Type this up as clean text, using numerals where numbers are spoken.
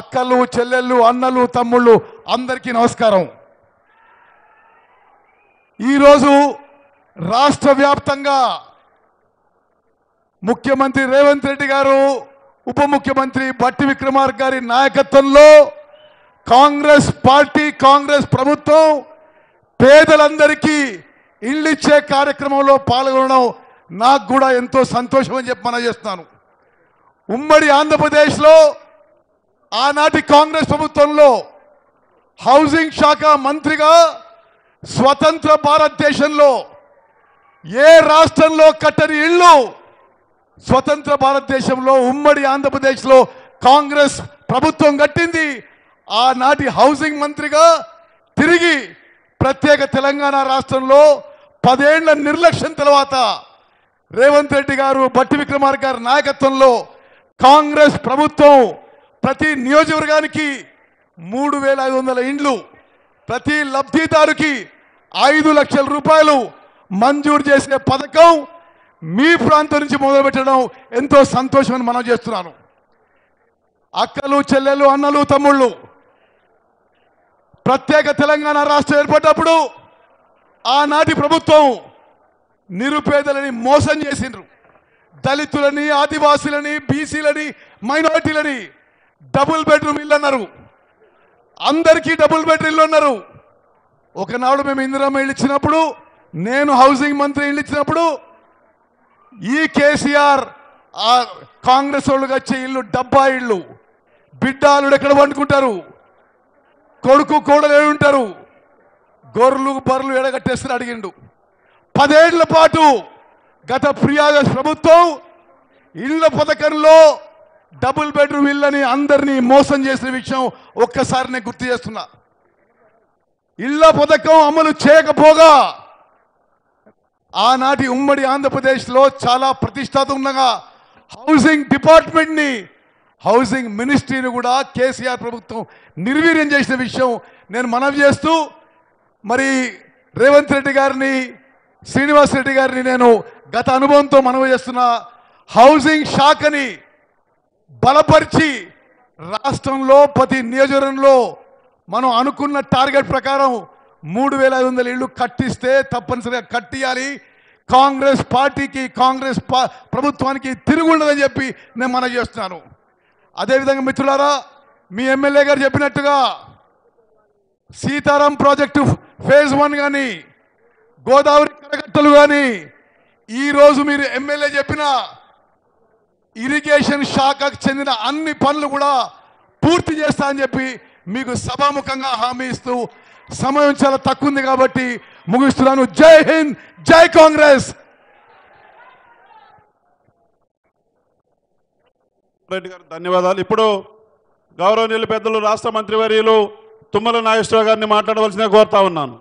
అక్కలు చెల్లెళ్ళు అన్నలు తమ్ముళ్ళు అందరికీ నమస్కారం. ఈరోజు రాష్ట్ర వ్యాప్తంగా ముఖ్యమంత్రి రేవంత్ రెడ్డి గారు, ఉప ముఖ్యమంత్రి బట్టి విక్రమార్క గారి నాయకత్వంలో కాంగ్రెస్ పార్టీ, కాంగ్రెస్ ప్రభుత్వం పేదలందరికీ ఇళ్ళు ఇచ్చే కార్యక్రమంలో పాల్గొనడం నాకు కూడా ఎంతో సంతోషం అని చెప్పి మనం చేస్తున్నాను. ఉమ్మడి ఆంధ్రప్రదేశ్లో ఆనాటి కాంగ్రెస్ ప్రభుత్వంలో హౌసింగ్ శాఖ మంత్రిగా స్వతంత్ర భారతదేశంలో ఏ రాష్ట్రంలో కట్టని ఇళ్ళు స్వతంత్ర భారతదేశంలో ఉమ్మడి ఆంధ్రప్రదేశ్లో కాంగ్రెస్ ప్రభుత్వం కట్టింది. ఆనాటి హౌసింగ్ మంత్రిగా తిరిగి ప్రత్యేక తెలంగాణ రాష్ట్రంలో 10 ఏళ్ల నిర్లక్ష్యం తర్వాత రేవంత్ రెడ్డి గారు, బట్టి విక్రమార్క గారి నాయకత్వంలో కాంగ్రెస్ ప్రభుత్వం ప్రతి నియోజకవర్గానికి 3500 ఇండ్లు, ప్రతి లబ్ధిదారుకి 5 లక్షల రూపాయలు మంజూరు చేసే పథకం మీ ప్రాంతం నుంచి మొదలుపెట్టడం ఎంతో సంతోషమని మనం చేస్తున్నాను. అక్కలు చెల్లెలు అన్నలు తమ్ముళ్ళు, ప్రత్యేక తెలంగాణ రాష్ట్రం ఏర్పడ్డప్పుడు ఆనాటి ప్రభుత్వం నిరుపేదలని మోసం చేసిండ్రు. దళితులని, ఆదివాసులని, బీసీలని, మైనారిటీలని డబుల్ బెడ్రూమ్ ఇల్లు అన్నారు. అందరికీ డబుల్ బెడ్రూమ్ ఇల్లు అన్నారు. ఒకనాడు మేము ఇందిరమ్మ ఇల్లు ఇచ్చినప్పుడు, నేను హౌసింగ్ మంత్రి ఇల్లు ఇచ్చినప్పుడు ఈ కేసీఆర్ కాంగ్రెస్ వాళ్ళకి వచ్చే ఇల్లు డబ్బా ఇళ్ళు. బిడ్డాలు ఎక్కడ వండుకుంటారు, కొడుకు కోడలు ఏడుంటారు, గొర్రెలు బర్రెలు ఎడగట్టేస్తారు అడిగిండు. 10 ఏళ్ల పాటు గత ప్రియాగస్ ప్రభుత్వం ఇళ్ల పథకంలో డబుల్ బెడ్రూమ్ ఇళ్ళని అందరినీ మోసం చేసిన విషయం ఒక్కసారి నేను గుర్తు చేస్తున్నా. ఇళ్ల పథకం అమలు చేయకపోగా ఆనాటి ఉమ్మడి ఆంధ్రప్రదేశ్లో చాలా ప్రతిష్టాత్మకంగా హౌసింగ్ డిపార్ట్మెంట్ని, హౌసింగ్ మినిస్ట్రీని కూడా కేసీఆర్ ప్రభుత్వం నిర్వీర్యం చేసిన విషయం నేను మనవి చేస్తూ, మరి రేవంత్ రెడ్డి గారిని, శ్రీనివాస్ రెడ్డి గారిని నేను గత అనుభవంతో మనవి చేస్తున్న హౌసింగ్ శాఖని బలపరిచి రాష్ట్రంలో ప్రతి నియోజకవర్గంలో మనం అనుకున్న టార్గెట్ ప్రకారం 3500 ఇళ్ళు కట్టిస్తే తప్పనిసరిగా కట్టియాలి. కాంగ్రెస్ పార్టీకి, కాంగ్రెస్ ప్రభుత్వానికి తిరుగుండదని చెప్పి నేను మనవి చేస్తున్నాను. అదేవిధంగా మిత్రులారా, మీ ఎమ్మెల్యే గారు చెప్పినట్టుగా సీతారాం ప్రాజెక్టు ఫేజ్ 1 కానీ, గోదావరి కరకట్టలు కానీ, ఈరోజు మీరు ఎమ్మెల్యే చెప్పిన ఇరిగేషన్ శాఖకు చెందిన అన్ని పనులు కూడా పూర్తి చేస్తా అని చెప్పి మీకు సభాముఖంగా హామీ ఇస్తూ, సమయం చాలా తక్కువ ఉంది కాబట్టి ముగిస్తున్నాను. జై హింద్, జై కాంగ్రెస్. రెడ్డి గారు ధన్యవాదాలు. ఇప్పుడు గౌరవనీయులు పెద్దలు రాష్ట్ర మంత్రివర్యులు తుమ్మల నాగేశ్వరరావు గారిని మాట్లాడవలసిందిగా కోరుతా ఉన్నాను.